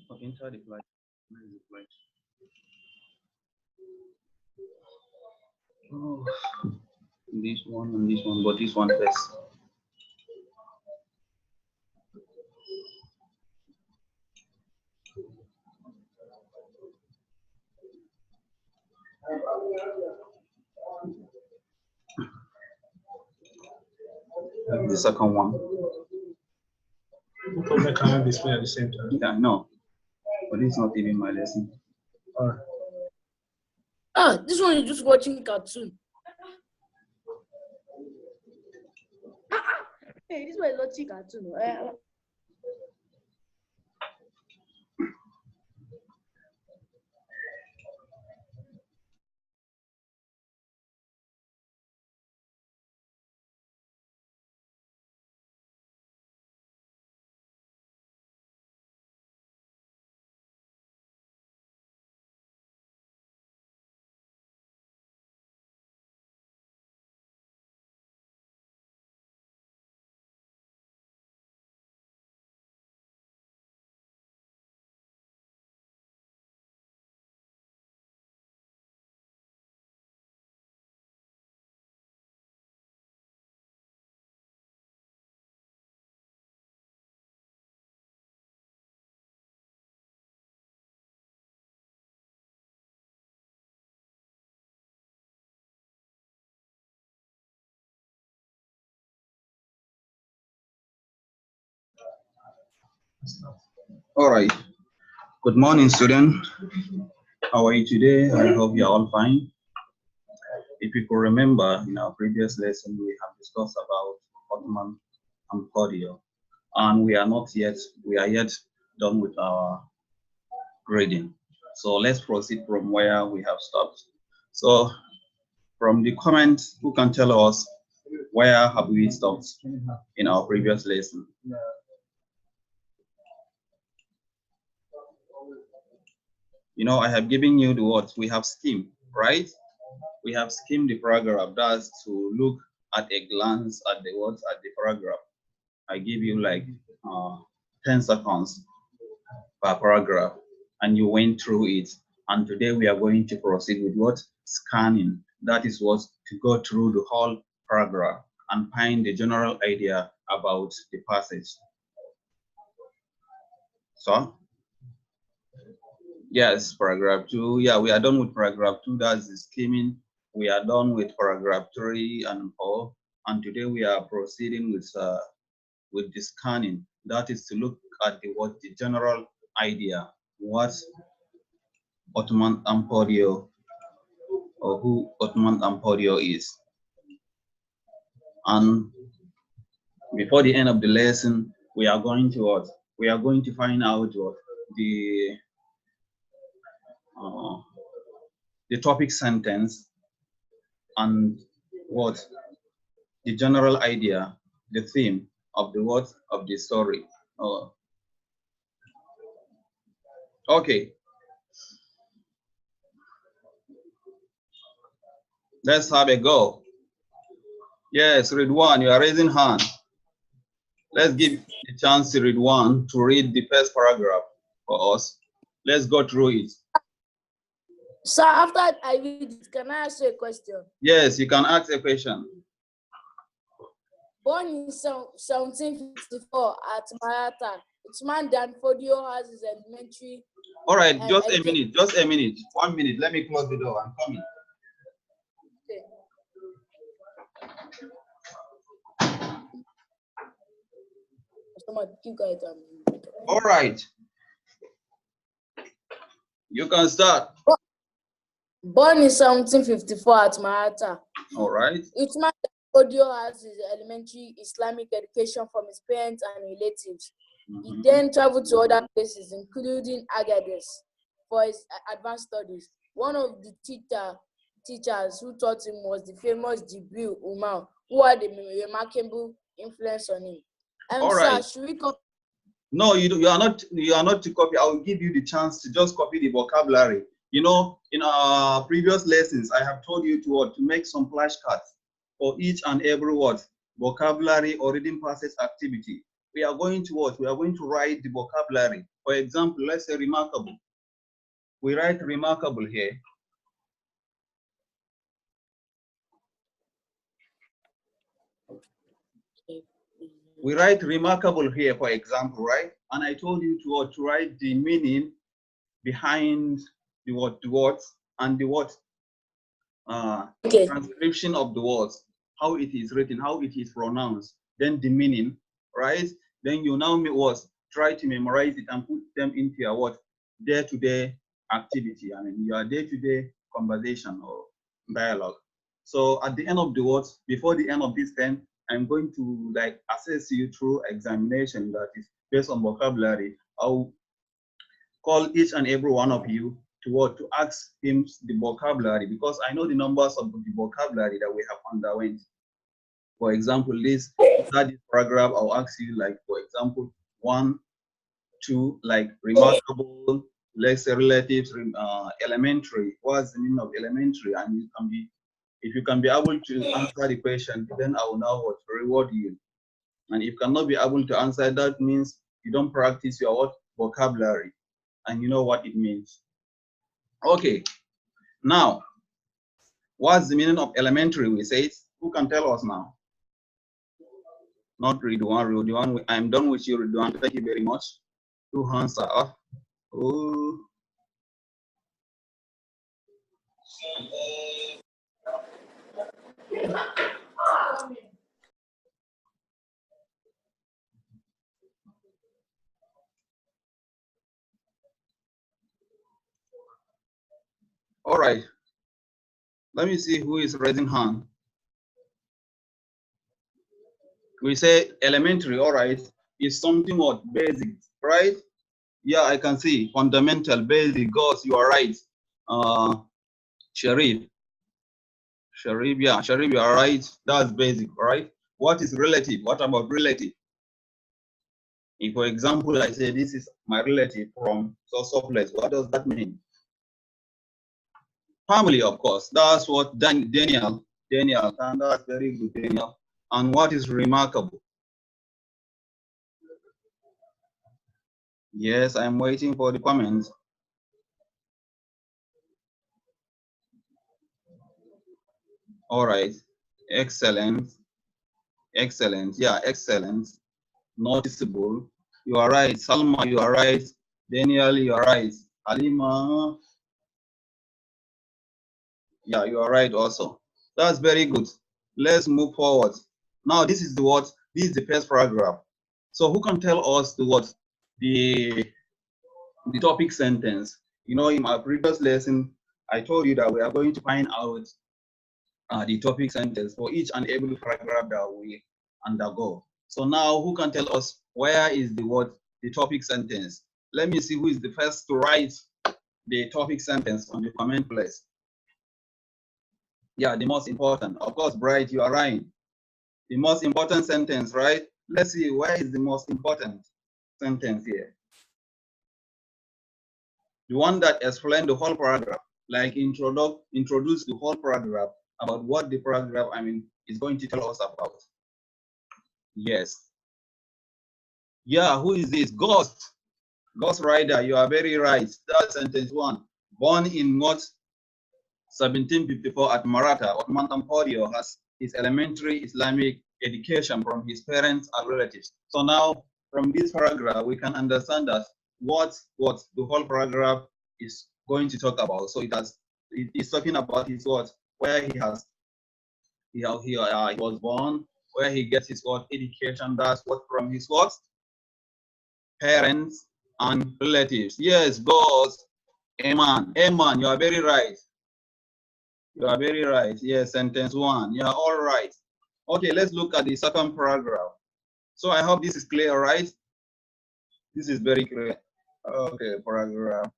Enter the flight. Where is the flight? Oh, this one and this one, but this one first. The second one. Because I cannot display at the same time. Yeah, I know. But it's not even my lesson. Alright. Ah, this one is just watching cartoon. Hey, this one is watching cartoon. All right. Good morning, student. How are you today? I hope you're all fine. If you could remember, in our previous lesson, we have discussed about Ottoman Empire, and we are yet done with our grading. So let's proceed from where we have stopped. So from the comment, who can tell us where have we stopped in our previous lesson? You know, I have given you the words. We have skimmed, right? We have skimmed the paragraph. That's to look at a glance at the words at the paragraph. I give you like 10 seconds per paragraph, and you went through it. And today we are going to proceed with what? Scanning. That is what, to go through the whole paragraph and find the general idea about the passage. So, yes, paragraph 2. Yeah, we are done with paragraph 2. That's the skimming. We are done with paragraph 3 and 4. And today we are proceeding with the scanning. That is to look at the general idea, what Ottoman Empire, or who Ottoman Empire is. And before the end of the lesson, we are going to what? We are going to find out what the topic sentence and what the general idea, the theme of the what of the story. Okay. Let's have a go. Yes, read one. You are raising hand. Let's give a chance to read one to read the first paragraph for us. Let's go through it. So after I read it, can I ask you a question? Yes, you can ask a question. Born in 1754 at Maratha, Usman Dan Fodio has his elementary. All right, just a minute, just a minute. 1 minute, let me close the door. I'm coming. Okay. All right. You can start. Born in 1754 at Maratha. All right. Usman Dan Fodio has his elementary Islamic education from his parents and relatives. He then traveled to other places, including Agadez, for his advanced studies. One of the teachers who taught him was the famous Jibril Umar, who had a remarkable influence on him. All right. Sir, should we copy? No, you are not to copy. I will give you the chance to just copy the vocabulary. You know, in our previous lessons, I have told you to make some flashcards for each and every word, vocabulary or reading passage activity. we are going to what? We are going to write the vocabulary. For example, let's say remarkable. We write remarkable here. We write remarkable here, for example, right? And I told you to write the meaning behind the words and the what transcription of the words, how it is written, how it is pronounced, then the meaning, right? Then you now try to memorize it and put them into your what day-to-day activity. I mean, your day-to-day conversation or dialogue. So at the end of the words, before the end of this term, I'm going to like assess you through examination that is based on vocabulary. I'll call each and every one of you to ask him the vocabulary, because I know the numbers of the vocabulary that we have underwent. For example, this paragraph, I'll ask you, like, for example, 1, 2, like remarkable, let's say relatives, elementary. What's the meaning of elementary? And you can be, if you can be able to answer the question, then I will now reward you. And if you cannot be able to answer, that means you don't practice your vocabulary, and you know what it means. Okay, now, what's the meaning of elementary? We say it. Who can tell us now? Not Ridwan. I'm done with you, Ridwan. Thank you very much. 2 hands are up. Oh. All right. Let me see who is raising hand. We say elementary, all right, is something what basic, right? Yeah, I can see fundamental, basic, goes. You are right. Sharif, yeah, Sharif, you are right. That's basic, right? What is relative? What about relative? If, for example, I say this is my relative from so place, what does that mean? Family, of course. That's what Daniel, and that's very good, Daniel. And what is remarkable? Yes, I'm waiting for the comments. All right, excellent, excellent. Yeah, excellent. Noticeable. You are right. Salma, you are right. Daniel, you are right. Halima, yeah, you are right also. That's very good. Let's move forward. Now, this is the first paragraph. So who can tell us the topic sentence? You know, in my previous lesson, I told you that we are going to find out the topic sentence for each and every paragraph that we undergo. So now, who can tell us where is the topic sentence? Let me see who is the first to write the topic sentence on the comment place. Yeah, the most important. Of course, Bright, you are right. The most important sentence, right? Let's see, where is the most important sentence here? The one that explains the whole paragraph, like introduce the whole paragraph about what the paragraph, is going to tell us about. Yes. Yeah, who is this? Ghost. Ghost Rider, you are very right. That's sentence 1. Born in what? 1754 at Maratha, Ottoman Empire, has his elementary Islamic education from his parents and relatives. So now, from this paragraph, we can understand that what the whole paragraph is going to talk about. So it is talking about his where he was born, where he gets his education. That's from his parents and relatives. Yes, boss. Amen. Amen. You are very right. You are very right. Yes, sentence 1. You are all right. Okay, let's look at the second paragraph. So I hope this is clear, right? This is very clear. Okay, paragraph.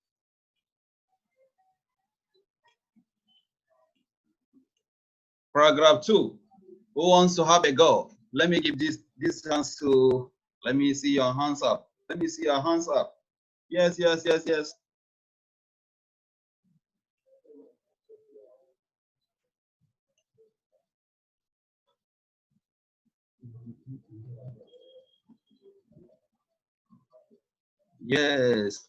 Paragraph 2. Who wants to have a go? Let me give this chance to, let me see your hands up. Let me see your hands up. Yes, yes, yes, yes. Yes.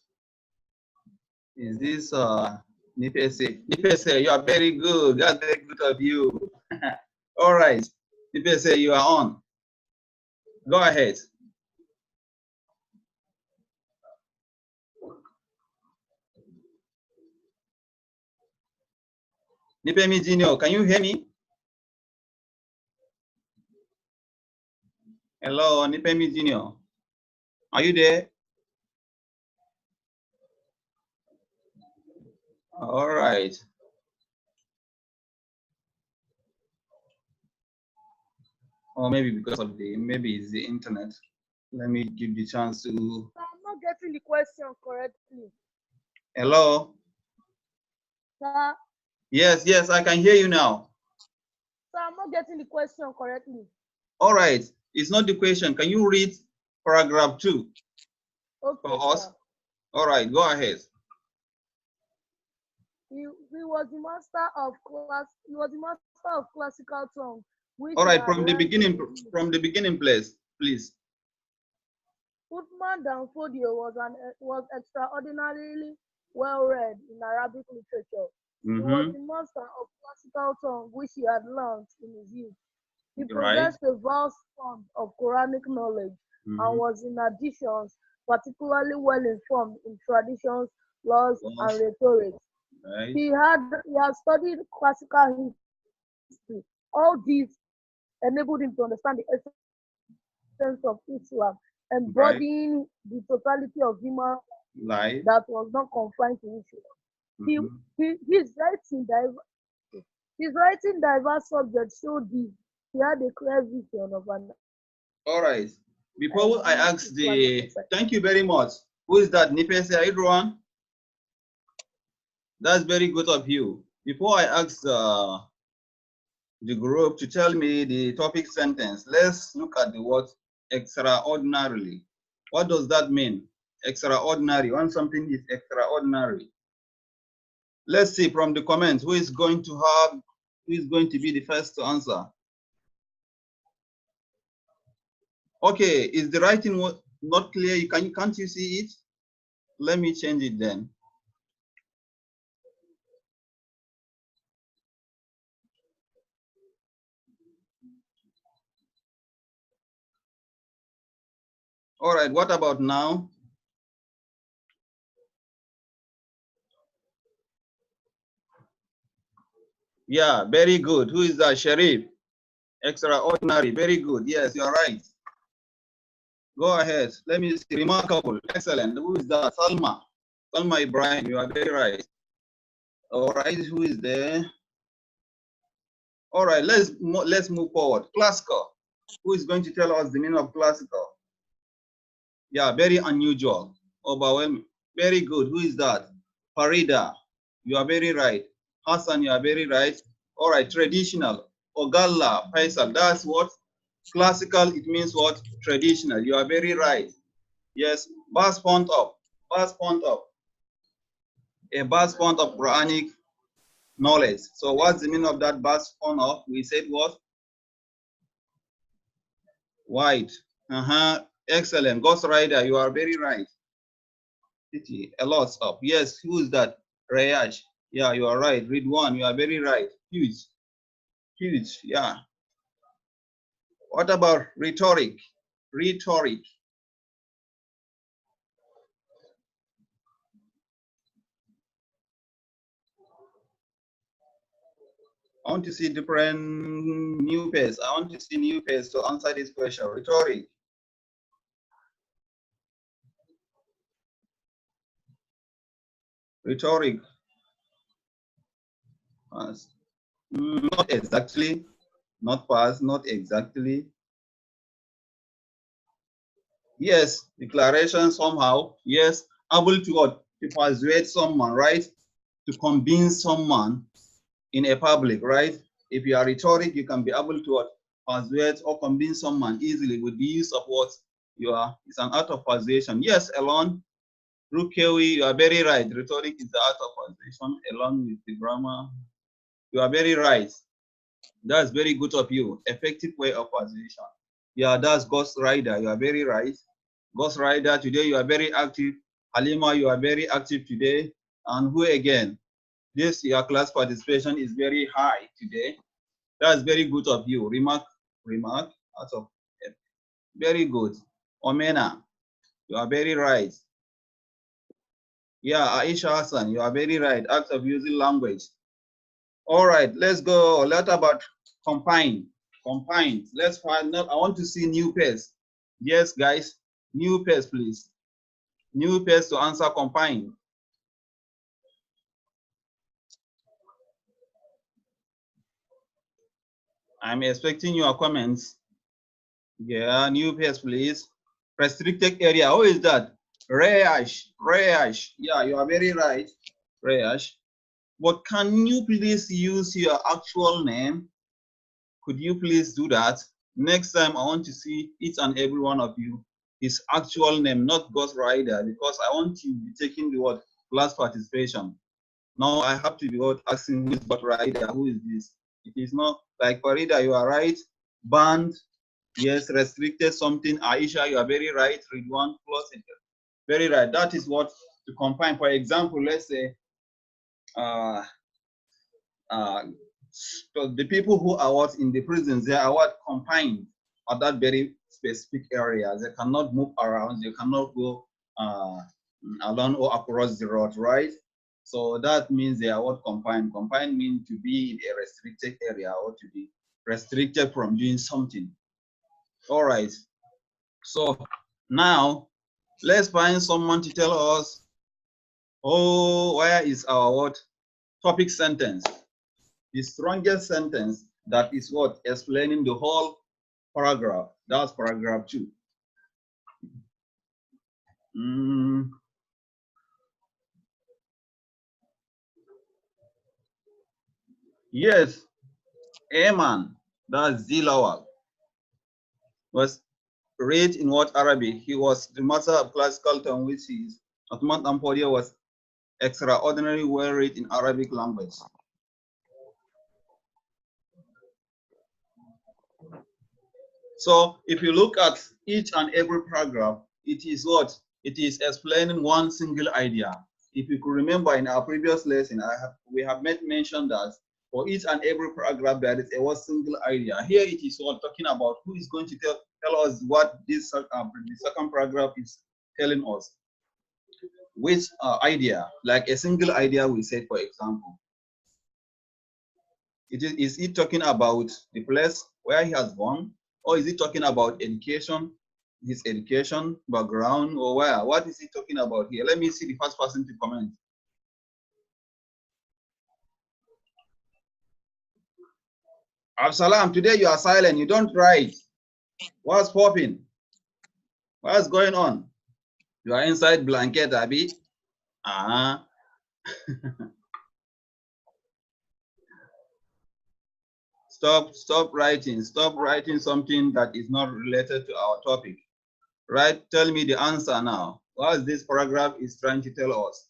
Is this Nipese? Nipese, you are very good. That's very good of you. All right. Nipese, you are on. Go ahead. Nipemi Junior, can you hear me? Hello, Nipemi Junior. Are you there? All right. Or maybe because of maybe it's the internet. Let me give the chance to. I'm not getting the question correctly. Hello? Sir, Yes, I can hear you now. sir, I'm not getting the question correctly. All right. It's not the question. Can you read paragraph 2 Okay, for us? sir. All right, go ahead. He was the master of classical tongue, which All he right, had from the learned beginning, please. Uthman Danfodio was extraordinarily well read in Arabic literature. He was the master of classical tongue, which he had learned in his youth. He possessed a vast fund of Quranic knowledge and was, in addition, particularly well informed in traditions, laws, and rhetoric. Right. He had studied classical history. All these enabled him to understand the essence of Islam, embodying the totality of human life that was not confined to Islam. His writing diverse subjects showed this. He had a clear vision of an. All right. Before I ask thank you very much. Who is that? Nipese Idruan? That's very good of you. Before I ask the group to tell me the topic sentence, let's look at the word extraordinarily. What does that mean? Extraordinary, when something is extraordinary. Let's see from the comments who is going to be the first to answer. Okay, is the writing not clear? Can't you see it? Let me change it then. All right, what about now? Yeah, very good. Who is that? Sharif. Extraordinary, very good. Yes, you're right. Go ahead. Let me see. Remarkable, excellent. Who is that? Salma. Salma Ibrahim, you are very right. All right, who is there? All right, let's move forward. Classical. Who is going to tell us the meaning of classical? Yeah, very unusual. Overwhelming. Very good. Who is that? Farida. You are very right. Hassan, you are very right. All right, traditional. Ogalla, Faisal. That's what? Classical, it means what? Traditional. You are very right. Yes, bas font up. Bas font up. A bas font of Quranic knowledge. So what's the meaning of that bas font up? We said what? White. Excellent. Ghost Rider, you are very right. A lot up. Yes, who is that? Rayash. Yeah, you are right. Read one. You are very right. Huge. Huge. Yeah. What about rhetoric? Rhetoric. I want to see different new pairs. I want to see new pairs to answer this question. Rhetoric. Rhetoric. Not exactly. Not past. Not exactly. Yes, declaration somehow. Yes, able to what? To persuade someone, right? To convince someone in a public, right? If you are rhetoric, you can be able to what? Persuade or convince someone easily with the use of what you are. It's an art of persuasion. Yes, Elon, Rukewi, you are very right. Rhetoric is the art of persuasion along with the grammar. You are very right. That's very good of you. Effective way of persuasion. Yeah, that's Ghost Rider. You are very right. Ghost Rider, today you are very active. Halima, you are very active today. And who again? This your class participation is very high today. That's very good of you. Remark out of it. Very good. Omena, you are very right. Yeah, Aisha Hassan, you are very right. Act of using language. All right, let's go. What about combine? Combine. Let's find out. I want to see new pairs. Yes, guys. New pairs, please. New pairs to answer combine. I'm expecting your comments. Yeah, new pairs, please. Restricted area. Who is that? Rayash. Rayash. Yeah, you are very right. Rayash. But can you please use your actual name? Could you please do that? Next time, I want to see each and every one of you, his actual name, not Ghost Rider, because I want you to be taking the word class participation. Now I have to be asking who is Ghost Rider, who is this? It is not like Farida, you are right. Banned, yes, restricted something. Aisha, you are very right. Ridwan, plus it. Very right. That is what to combine. For example, let's say so the people who are what in the prisons, they are what confined at that very specific area. They cannot move around. They cannot go along or across the road, right? So that means they are what confined. Confined means to be in a restricted area or to be restricted from doing something. All right. So now let's find someone to tell us, oh, where is our what topic sentence? The strongest sentence that is what explaining the whole paragraph. That's paragraph 2. Yes, Ayman, that's Zilawal, was read in what Arabic. He was the master of classical tongue, which is Uthman Ampodia was extraordinarily well read in Arabic language. So if you look at each and every paragraph, it is what? It is explaining one single idea. If you could remember in our previous lesson, we have made mention that for each and every paragraph, there is a one single idea. Here it is all talking about who is going to tell us what this the second paragraph is telling us. Which idea, like a single idea we said, for example. Is it talking about the place where he has born? Or is it talking about education, his education background, or where? What is he talking about here? Let me see the first person to comment. Absalam, today you are silent. You don't write. What's popping? What's going on? You are inside blanket, Abby. Stop writing. Stop writing something that is not related to our topic. Right? Tell me the answer now. What this paragraph is trying to tell us?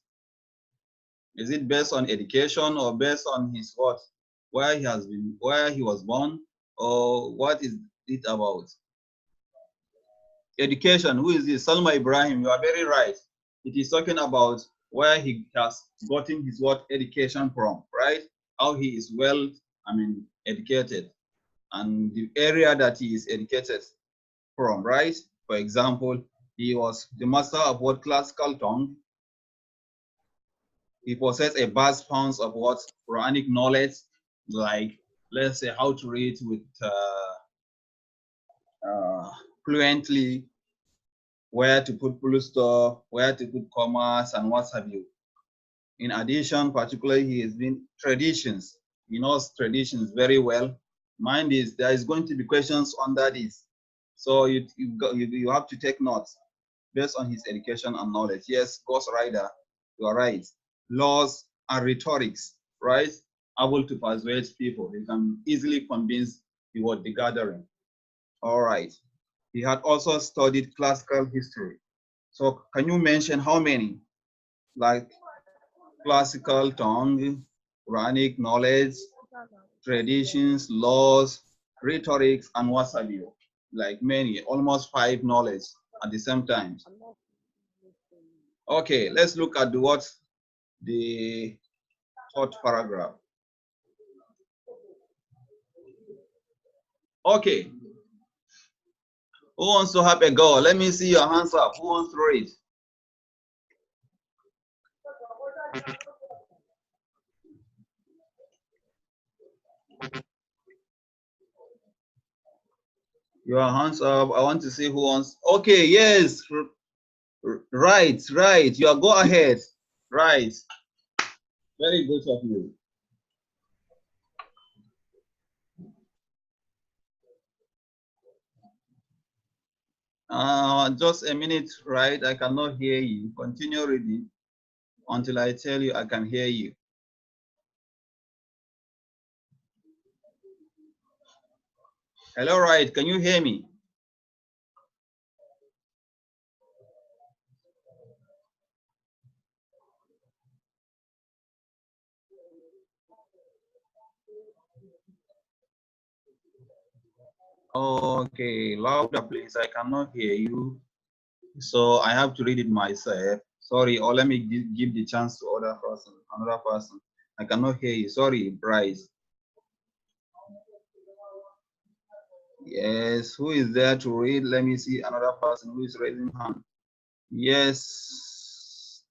Is it based on education or based on his what? Where he has been, where he was born, or what is it about? Education, who is this? Salma Ibrahim, you are very right. It is talking about where he has gotten his what education from, right? How he is well, educated, and the area that he is educated from, right? For example, he was the master of what classical tongue. He possessed a vast pounds of what Quranic knowledge, like let's say how to read with fluently, where to put full stop, where to put commas, and what have you. In addition, particularly, he has been traditions. He knows traditions very well. Mind is there is going to be questions under this, so you have to take notes based on his education and knowledge. Yes, Ghost Rider, you are right. Laws and rhetorics, right? Able to persuade people. They can easily convince the gathering. All right. He had also studied classical history. So can you mention how many? Like classical tongue, Quranic knowledge, traditions, laws, rhetorics, and what have you. Like many, almost 5 knowledge. at the same time? Okay, let's look at the third paragraph. Okay. Who wants to have a go? Let me see your hands up. Who wants to read? Your hands up. I want to see who wants. Okay, yes. Right. You are go ahead. Right. Very good of you. Just a minute, right? I cannot hear you. Continue reading until I tell you I can hear you. Hello, right? Can you hear me? Okay, louder please. I cannot hear you. So I have to read it myself. Sorry, or let me give the chance to another person. I cannot hear you. Sorry, Bryce. Yes, who is there to read? Let me see another person who is raising hand. Yes.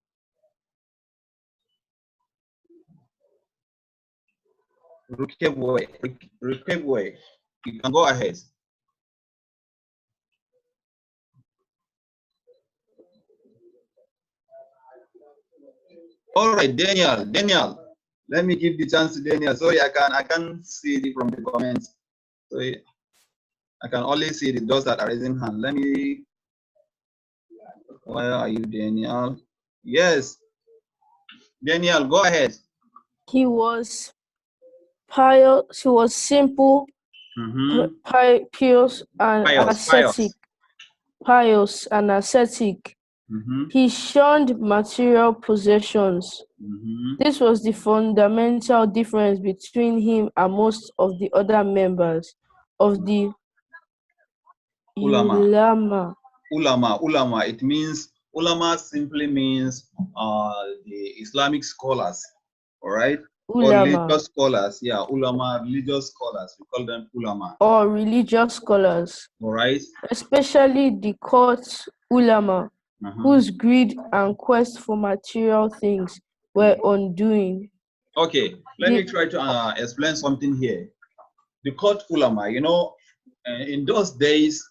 Rukebwe, you can go ahead. All right, Daniel, let me give the chance to Daniel. Sorry, I can't see it from the comments. So I can only see those that are raising hand. Let me. Where are you, Daniel? Yes, Daniel, go ahead. He was pious. He was simple, pious and ascetic. Pious and ascetic. He shunned material possessions. This was the fundamental difference between him and most of the other members of the ulama. Ulama. It means ulama simply means the Islamic scholars. All right. Ulama. Or religious scholars. Yeah, ulama, religious scholars. We call them ulama. Or religious scholars. All right. Especially the court ulama, whose greed and quest for material things were undoing. Okay, let me try to explain something here. The court ulama, you know, in those days,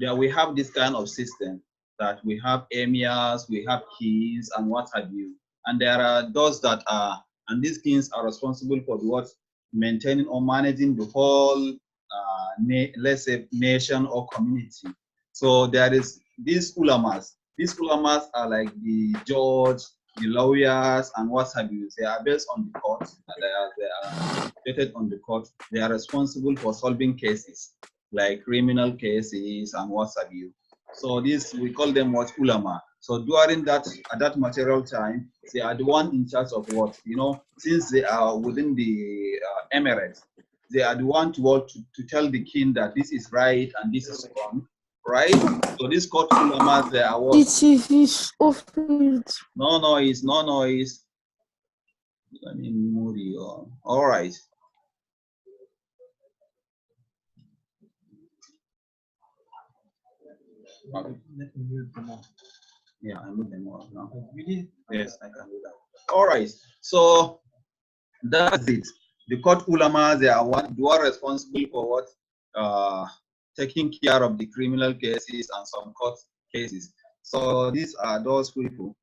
there we have this kind of system that we have emirs, we have kings, and what have you. And there are those that are, and these kings are responsible for what maintaining or managing the whole, let's say, nation or community. So there is these ulamas. These ulamas are like the judge, the lawyers, and what have you. They are based on the court. They are stated on the court. They are responsible for solving cases like criminal cases and what have you. So this, we call them what, ulama. So during that, at that material time, they are the one in charge of what, you know, since they are within the emirates, they are the one to tell the king that this is right and this is wrong, right? So this court ulama, they are what? This is No noise. Let me move you on. All right. Okay. Let me mute them all. Yeah, I mute them all now. Really? Yes, I can do that. All right. So that's it. The court ulama, they are responsible for what? Taking care of the criminal cases and some court cases. So these are those people.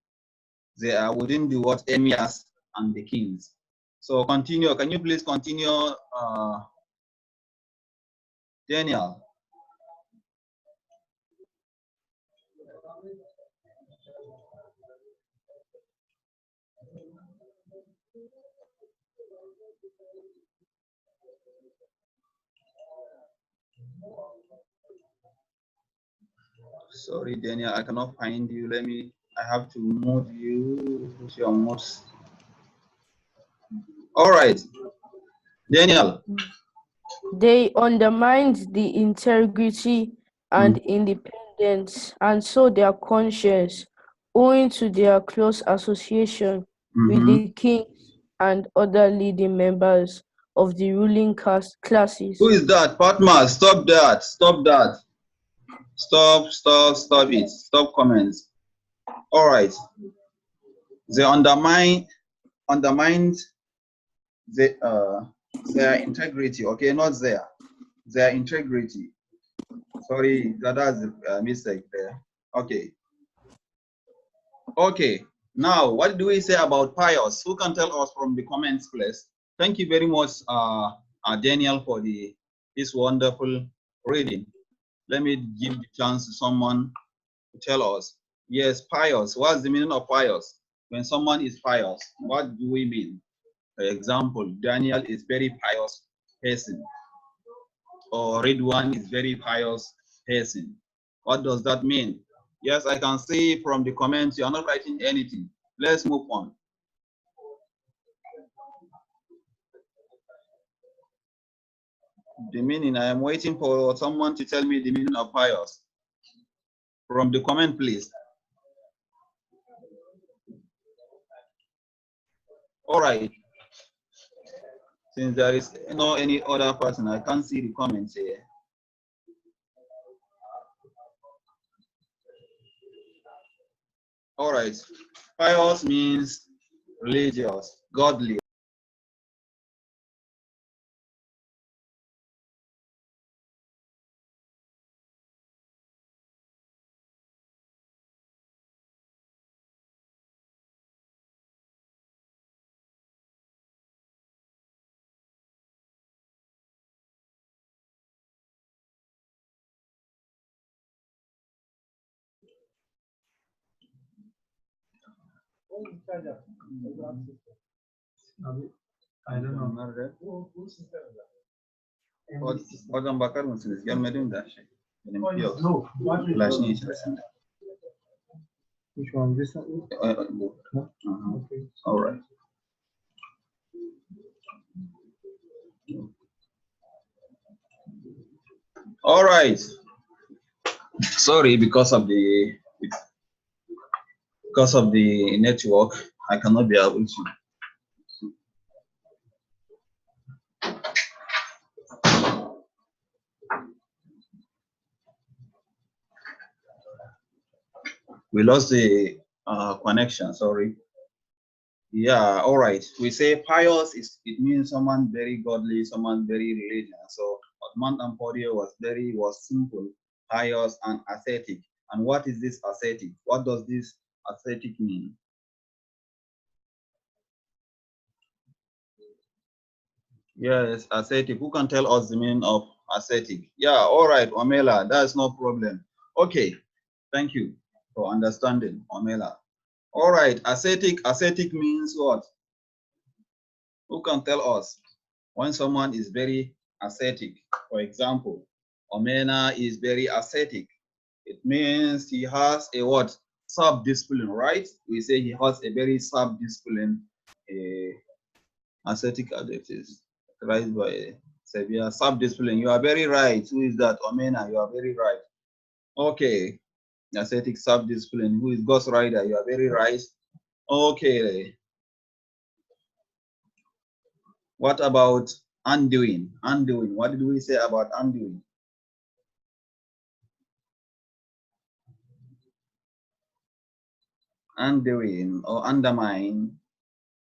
They are within the what, emirs and the kings. So continue. Can you please continue, Daniel? Sorry, Daniel, I cannot find you. I have to move you. Put your mouse. All right, Daniel. They undermined the integrity and independence, and so their conscience, owing to their close association with the king and other leading members of the ruling classes. Who is that? Fatma, stop that. Stop that. Stop it. Stop comments. All right. They undermined their integrity. Okay, not their integrity. Sorry, that's a mistake there. Okay. Okay. Now, what do we say about pious? Who can tell us from the comments, please? Thank you very much, Daniel, for this wonderful reading. Let me give the chance to someone to tell us. Yes, pious. What's the meaning of pious? When someone is pious, what do we mean? For example, Daniel is very pious person, or Ridwan is very pious person. What does that mean? Yes, I can see from the comments you are not writing anything. Let's move on. The meaning, I am waiting for someone to tell me the meaning of pious. From the comment, please. All right. Since there is no any other person, I can't see the comments here. All right. Pious means religious, godly. I don't know. Oradan bakar mısınız? Gelmedim de şey. Benim yok. No. Flash'ın içerisinde. Which one? This one? Bu. Okay. All right. All right. Sorry, because of the network, I cannot be able to. We lost the connection, sorry. Yeah, all right. We say pious, it means someone very godly, someone very religious. So Otman Emporio was simple, pious, and ascetic. And what is this ascetic? What does this ascetic mean? Yes, ascetic. Who can tell us the meaning of ascetic? Yeah, all right, Omela, that's no problem. Okay, thank you for understanding, Omela. All right, ascetic means what? Who can tell us when someone is very ascetic? For example, Omena is very ascetic. It means he has a what? Sub-discipline, right? We say he has a very sub-discipline, ascetic adjectives, right? By severe sub-discipline. You are very right. Who is that? Omena, you are very right. Okay, ascetic sub-discipline. Who is Ghost Rider? You are very right. Okay. What about undoing? Undoing. What did we say about undoing? Undoing or undermine.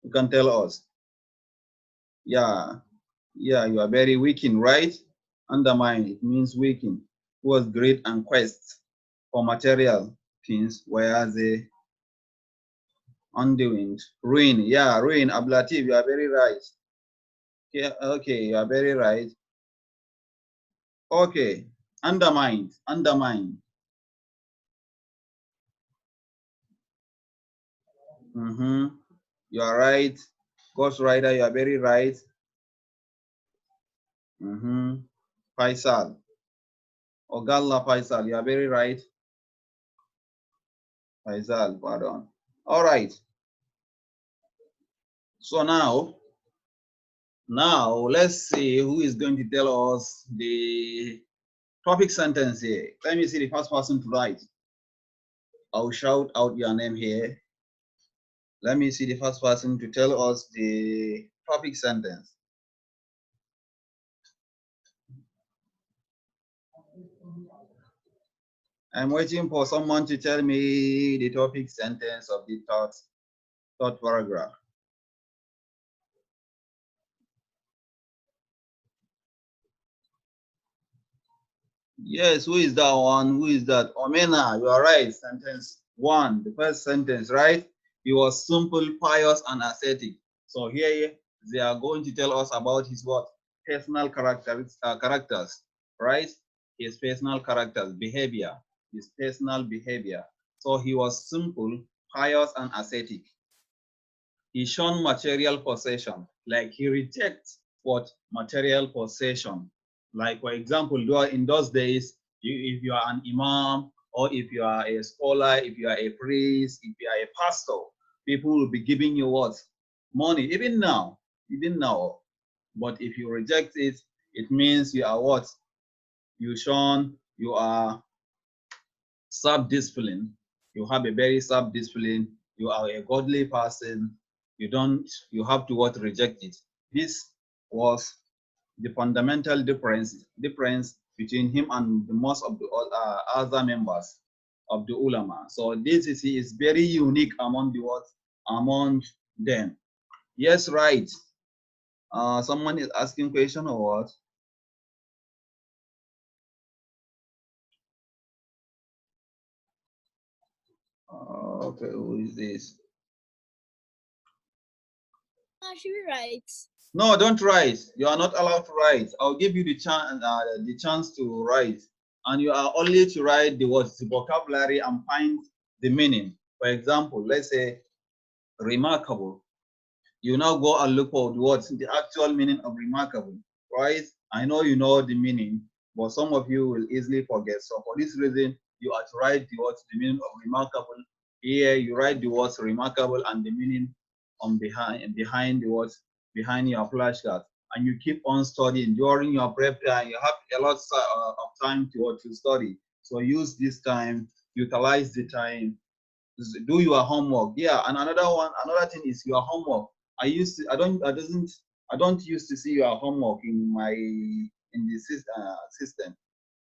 You can tell us. Yeah, you are very weakened, right? Undermine, it means weaken. Who was great and quest for material things, whereas the undoing, ruin. Yeah, ruin, ablative, you are very right. Yeah, okay, you are very right. Okay, undermine. You are right. Ghost Rider, you are very right. Faisal. Ogalla Faisal, you are very right. Faisal, pardon. All right. So now let's see who is going to tell us the Topic sentence here. Let me see the first person to write. I'll shout out your name here. Let me see the first person to tell us the topic sentence. I'm waiting for someone to tell me the topic sentence of the third paragraph. Yes, who is that one? Who is that? Omena, you are right. Sentence 1, the first sentence, right? He was simple, pious, and ascetic. So here they are going to tell us about his what? Personal characters, right? His personal characters, behavior, his personal behavior. So he was simple, pious, and ascetic. He shunned material possession, like he rejects what? Material possession. Like for example, in those days, if you are an imam, or if you are a scholar, if you are a priest, if you are a pastor, people will be giving you what? Money, even now. But if you reject it, it means you are what? You are self-discipline. You have a very self-discipline. You are a godly person. You have to what? Reject it. This was the fundamental difference between him and the most of the other members of the ulama. So this is very unique among them. Yes, right. Someone is asking question or what? Okay, who is this? Should we write? No, don't write. You are not allowed to write. I'll give you the chance to write, and you are only to write the words, the vocabulary, and find the meaning. For example, let's say remarkable. You now go and look for the words, the actual meaning of remarkable, right? I know you know the meaning, but some of you will easily forget. So for this reason, you are to write the words, the meaning of remarkable. Here you write the words remarkable and the meaning on behind the words, behind your flashcard, and you keep on studying during your prep time. You have a lot of time to study. So use this time, utilize the time, do your homework. Yeah, and another thing is your homework. I don't used to see your homework in the system.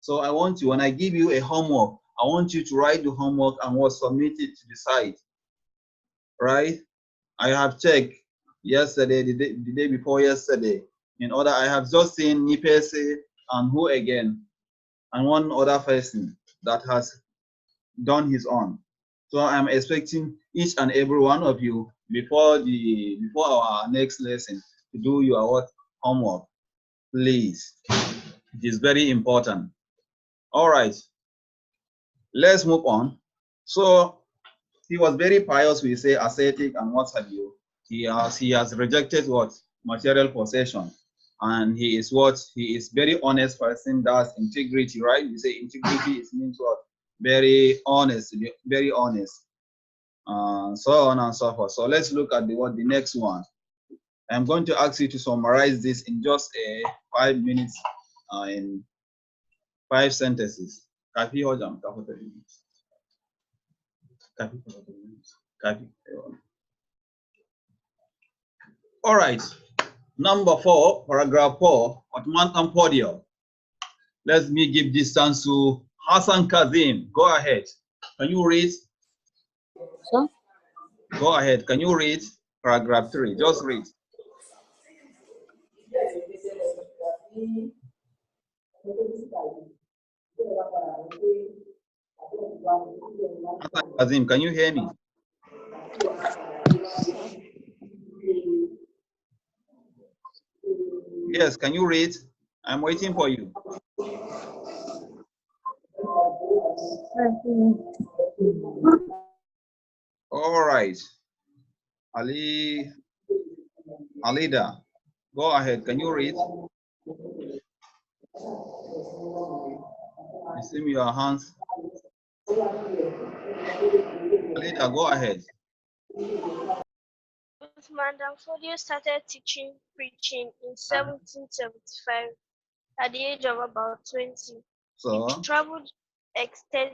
So I want you, when I give you a homework, I want you to write the homework and what submit it to the site. Right? I have checked yesterday, the day before yesterday. In order, I have just seen Nipese and who again, and one other person that has done his own. So I'm expecting each and every one of you before our next lesson to do your homework, please. It is very important. All right, let's move on. So he was very pious, we say ascetic, and what have you. He has rejected what? Material possession. And he is very honest person. That's integrity, right? We say integrity means what? Very honest, very honest. So on and so forth. So let's look at the next one. I'm going to ask you to summarize this in just 5 minutes, in 5 sentences. All right. Number 4, paragraph 4, Ottoman Emporium. Let me give this chance to Hassan Kazim. Go ahead. Can you read? Sir? Go ahead. Can you read paragraph 3? Just read. Hassan Kazim, can you hear me? Yes, can you read? I'm waiting for you. All right. Alida, go ahead. Can you read? I see your hands. Alida, go ahead. Uthman Dan Fodio started preaching in 1775 at the age of about 20. So he traveled extensively.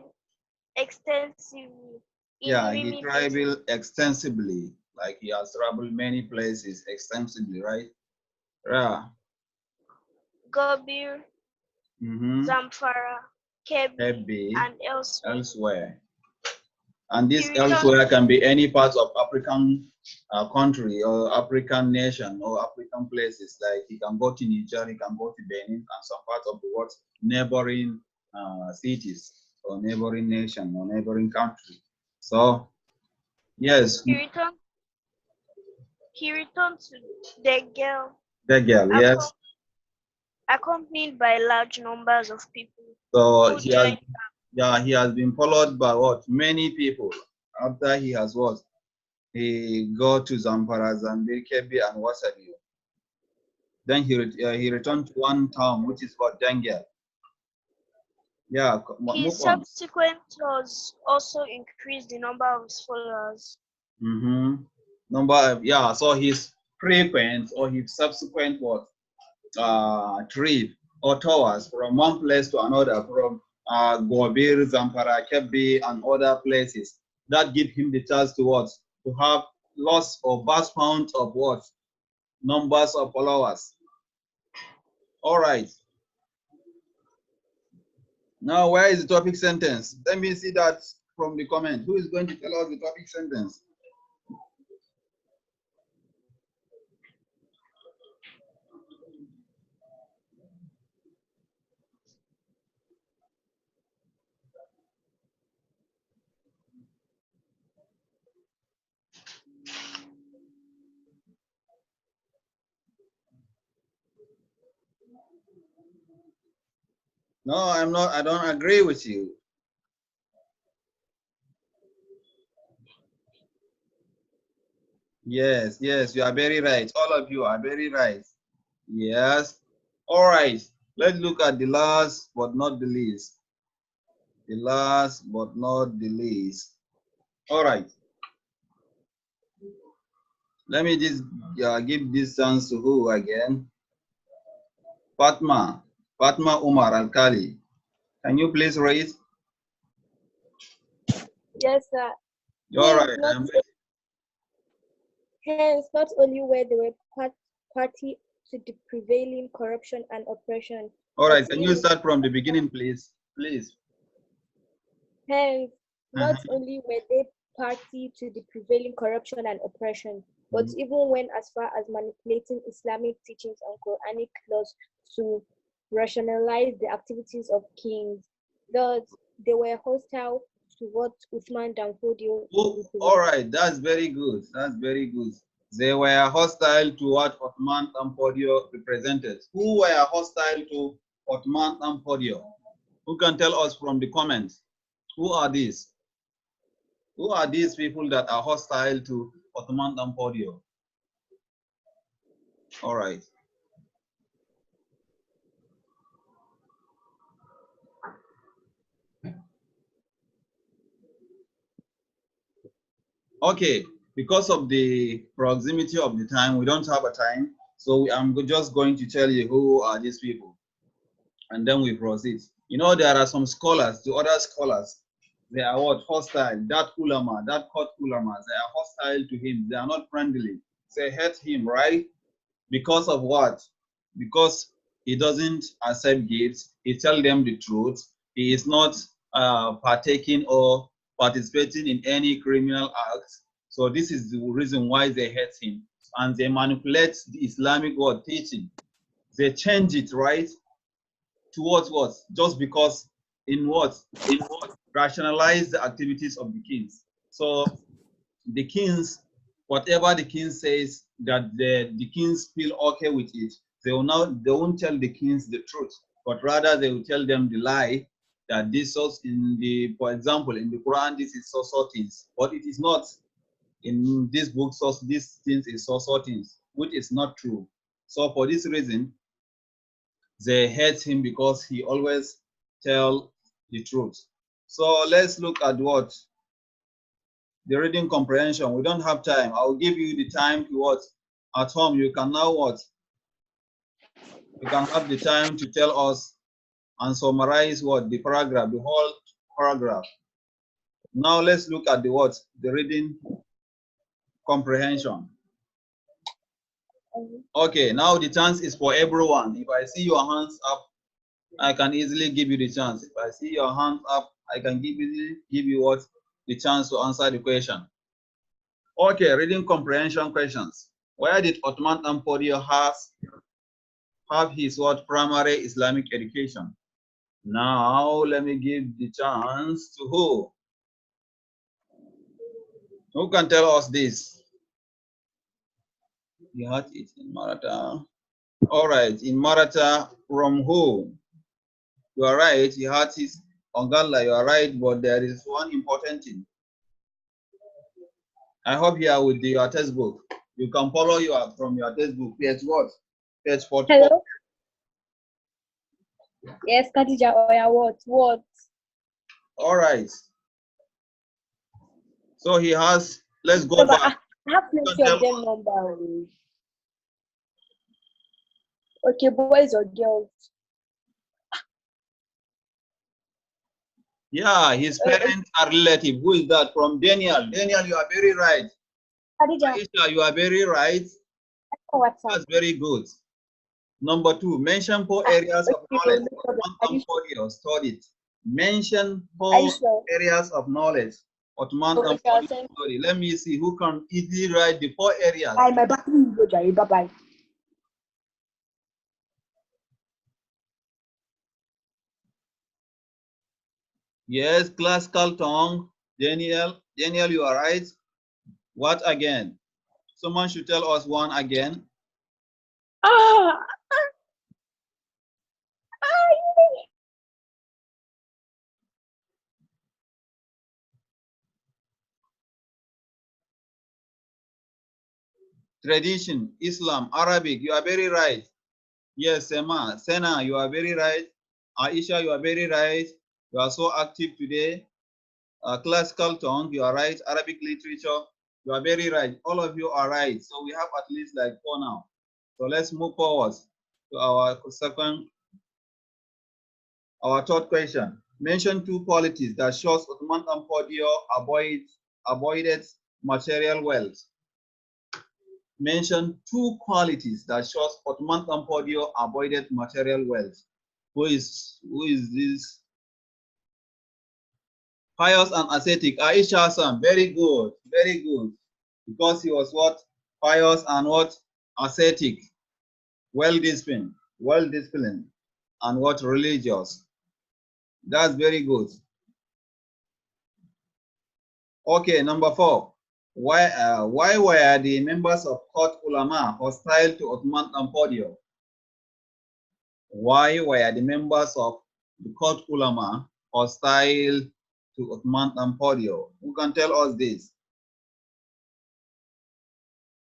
Yeah, he traveled extensively. Like he has traveled many places extensively, right? Yeah. Gobir, Zamfara, Kebbi, and elsewhere. And this elsewhere can be any part of African country or African nation or African places. Like he can go to Niger, he can go to Benin and some parts of the world, neighboring cities or neighboring nation or neighboring country. So, yes. He returned to Degel. Yes. Accompanied by large numbers of people. So he has been followed by what? Many people. After he has what? He go to Zamfara, Zambia, Kebbi, and Wasabi. Then he returned to one town, which is called Dengel. Yeah. His subsequent tours also increased the number of his followers. So his frequent or his subsequent what? Trip or tours from one place to another, from Gobir, Zamfara, Kebbi, and other places, that give him the chance to what? To have lots or vast amounts of what? Numbers of followers. All right. Now, where is the topic sentence? Let me see that from the comment. Who is going to tell us the topic sentence? No, I'm not. I don't agree with you. Yes, you are very right. All of you are very right. Yes. All right. Let's look at the last but not the least. The last but not the least. All right. Let me just give this chance to who again? Fatma Umar Al-Kali. Can you please raise? Yes, sir. All right. Hence, not only were they were party to the prevailing corruption and oppression. All right. Can you start from the beginning, please? Please. Hence, not only were they party to the prevailing corruption and oppression, but even went as far as manipulating Islamic teachings and Quranic laws to rationalize the activities of kings. Thus, they were hostile to what Uthman Danfodio. All right, that's very good. That's very good. They were hostile to what Uthman Danfodio represented. Who were hostile to Uthman Danfodio? Who can tell us from the comments? Who are these? Who are these people that are hostile to Uthman Danfodio? All right. Okay, because of the proximity of the time, we don't have a time. So I'm just going to tell you who are these people. And then we proceed. You know, there are some scholars, the other scholars, they are what? Hostile. That ulama, that court ulama, they are hostile to him. They are not friendly. They hate him, right? Because of what? Because he doesn't accept gifts. He tells them the truth. He is not partaking or participating in any criminal acts. So this is the reason why they hate him. And they manipulate the Islamic word teaching. They change it, right? Towards what? Just because in what rationalize the activities of the kings. So the kings, whatever the king says, that the kings feel okay with it, they won't tell the kings the truth, but rather they will tell them the lie that this source for example, in the Quran, this is so things, but it is not. In this book, source, these things is so things, which is not true. So for this reason, they hate him because he always tell the truth. So let's look at what? The reading comprehension. We don't have time. I'll give you the time to what? At home, you can now what? You can have the time to tell us and summarize what? The paragraph, the whole paragraph. Now let's look at the what? The reading comprehension. Okay, now the chance is for everyone. If I see your hands up, I can easily give you the chance. If I see your hands up, I can give you what? The chance to answer the question. Okay, reading comprehension questions. Where did Uthman Ampodio have his what? Primary Islamic education? Now let me give the chance to who? Who can tell us this? He had it in Maratha. All right, in Maratha, from who? You are right, he had his Ongala, you are right, but there is one important thing. I hope you are with your textbook. You can follow from your textbook. Page what? Page 44. Hello? Yes, Khadija, what? All right. So he has, let's go back. I have plenty of them numbers. Okay, boys or girls? Yeah, his parents are relative. Who is that? From Daniel. Daniel, you are very right. Khadija. Aisha, you are very right. That's very good. Number 2, mention 4 areas of knowledge Uthman Ampodio studied. Mention 4 areas of knowledge Uthman Ampodio studied. Let me see who can easily write the 4 areas. My battery will go, Jerry. Bye-bye. Yes, classical tongue. Daniel, you are right. What again? Someone should tell us one again. Tradition, Islam, Arabic, you are very right. Yes, Sena, you are very right. Aisha, you are very right. You are so active today. Classical tongue, you are right. Arabic literature, you are very right. All of you are right. So we have at least like 4 now. So let's move forward to our third question. Mention 2 qualities that shows Uthman Ampodio avoided material wealth. Mention 2 qualities that shows Uthman Ampodio avoided material wealth. Who is this? Pious and ascetic. Aisha Hassan, very good, very good. Because he was what? Pious and what? Ascetic. Well disciplined, and what? Religious. That's very good. Okay, number 4. Why were the members of Court Ulama hostile to Uthman Ampodio? Why were the members of the Court Ulama hostile to Uthman Ampodio? Who can tell us this?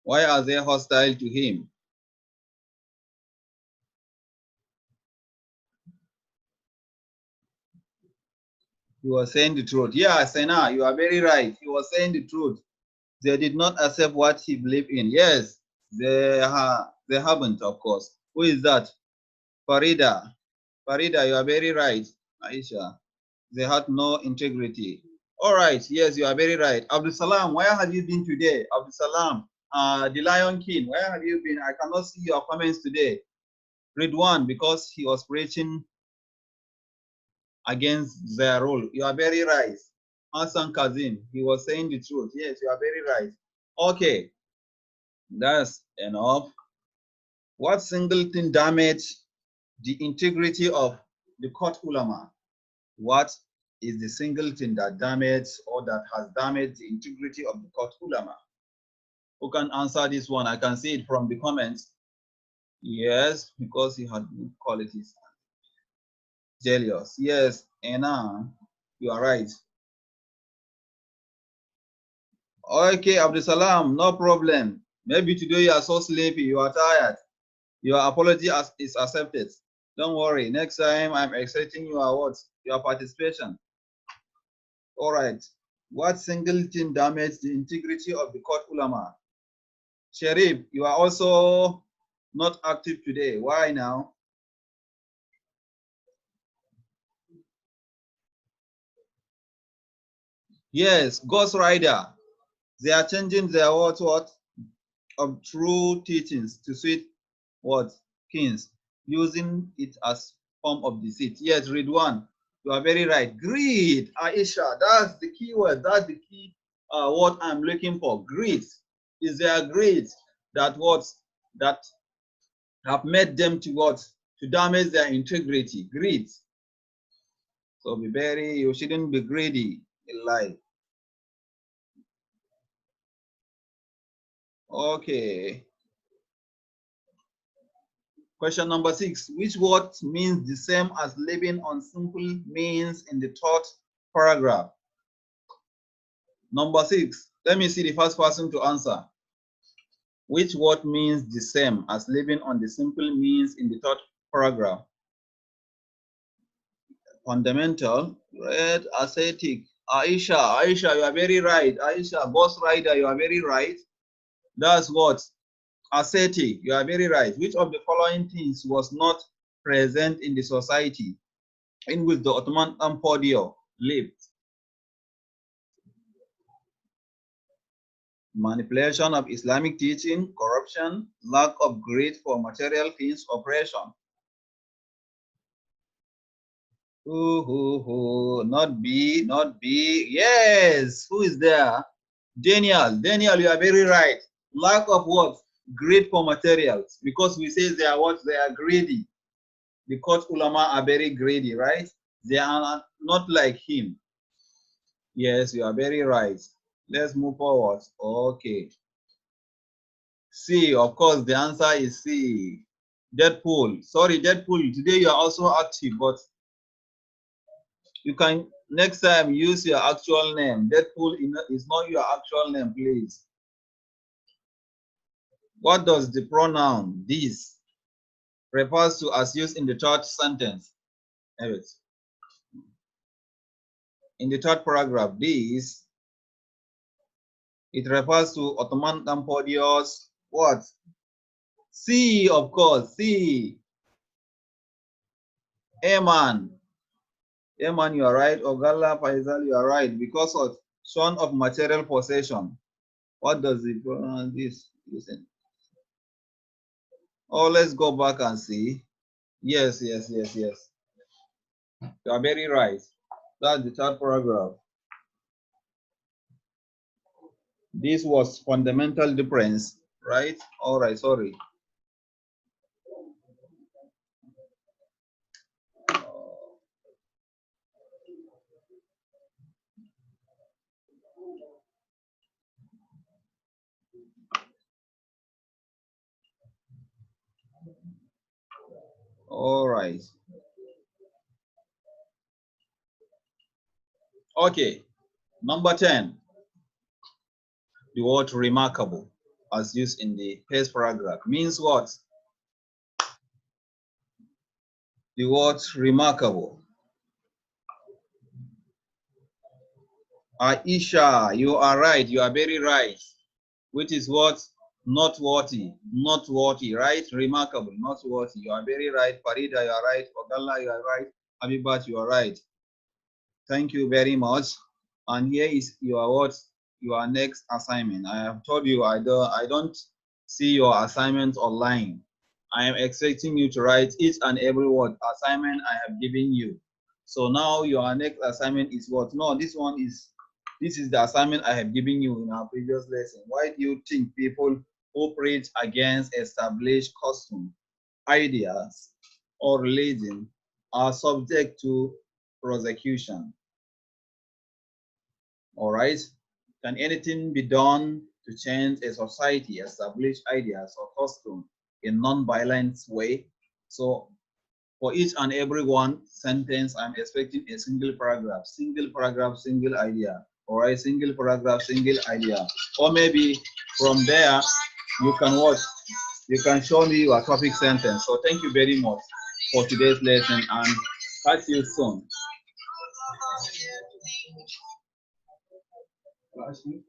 Why are they hostile to him? He was saying the truth. Yeah, Sena, you are very right. He was saying the truth. They did not accept what he believed in. Yes, they haven't, of course. Who is that? Farida. Farida, you are very right. Aisha, they had no integrity. All right, yes, you are very right. Abdul Salam, where have you been today? Abdul Salam, the Lion King, where have you been? I cannot see your comments today. Ridwan, because he was preaching against their rule. You are very right. Hassan Kazim, he was saying the truth. Yes, you are very right. Okay, that's enough. What single thing damaged the integrity of the Court Ulama? What is the single thing that damaged or that has damaged the integrity of the Court Ulama? Who can answer this one? I can see it from the comments. Yes, because he had good qualities. Jealous. Yes, Anna, you are right. Okay, Abdul Salam, no problem. Maybe today you are so sleepy, you are tired. Your apology is accepted. Don't worry. Next time I'm accepting your participation. All right. What single thing damaged the integrity of the Court Ulama? Sharif, you are also not active today. Why now? Yes, Ghost Rider. They are changing their what of true teachings to suit what kings, using it as form of deceit. Yes, read one. You are very right. Greed, Aisha. That's the key word. That's the key what I'm looking for. Greed. Is there greed that that have made them to damage their integrity? Greed. So you shouldn't be greedy in life. Okay. Question number 6. Which word means the same as living on simple means in the third paragraph? Number 6. Let me see the first person to answer. Which word means the same as living on the simple means in the third paragraph? Fundamental, red, ascetic. Aisha, you are very right. Aisha, Ghost Rider, you are very right. That's what? Ascetic, you are very right. Which of the following things was not present in the society in which the Ottoman Empire lived? Manipulation of Islamic teaching, corruption, lack of greed for material things, oppression. Not B, not B. Yes, who is there? Daniel, you are very right. Lack of what? Greed for materials. Because we say they are what? They are greedy. Because ulama are very greedy, right? They are not like him. Yes, you are very right. Let's move forward. Okay. C, of course, the answer is C. Deadpool. Sorry, Deadpool. Today you are also active, but you can next time use your actual name. Deadpool is not your actual name, please. What does the pronoun this refers to as used in the third sentence? In the third paragraph, this, it refers to Ottoman Empire's what? C, of course, C. Eman. Eman, you are right. Ogalla Faisal, you are right. Because of son of material possession. What does the pronoun this listen? Oh, let's go back and see. Yes. You are very right. That's the third paragraph. This was fundamental difference, right? All right, sorry. All right. Okay, number 10. The word remarkable, as used in the first paragraph, means what? The word remarkable. Aisha, you are right. You are very right. Which is what? Noteworthy. Noteworthy, right? Remarkable, noteworthy. You are very right. Farida, you are right. Ogalla, you are right. Abibat, you are right. Thank you very much. And here is your next assignment. I have told you I don't see your assignment online. I am expecting you to write each and every word assignment I have given you. So now your next assignment is what? No, this is the assignment I have given you in our previous lesson. Why do you think people who preach against established custom, ideas, or religion are subject to prosecution? All right. Can anything be done to change a society, establish ideas or custom in non-violent way? So for each and every one sentence, I'm expecting a single paragraph, single idea. All right, single paragraph, single idea. Or maybe from there, you can watch, you can show me your topic sentence. So thank you very much for today's lesson and catch you soon. Gracias.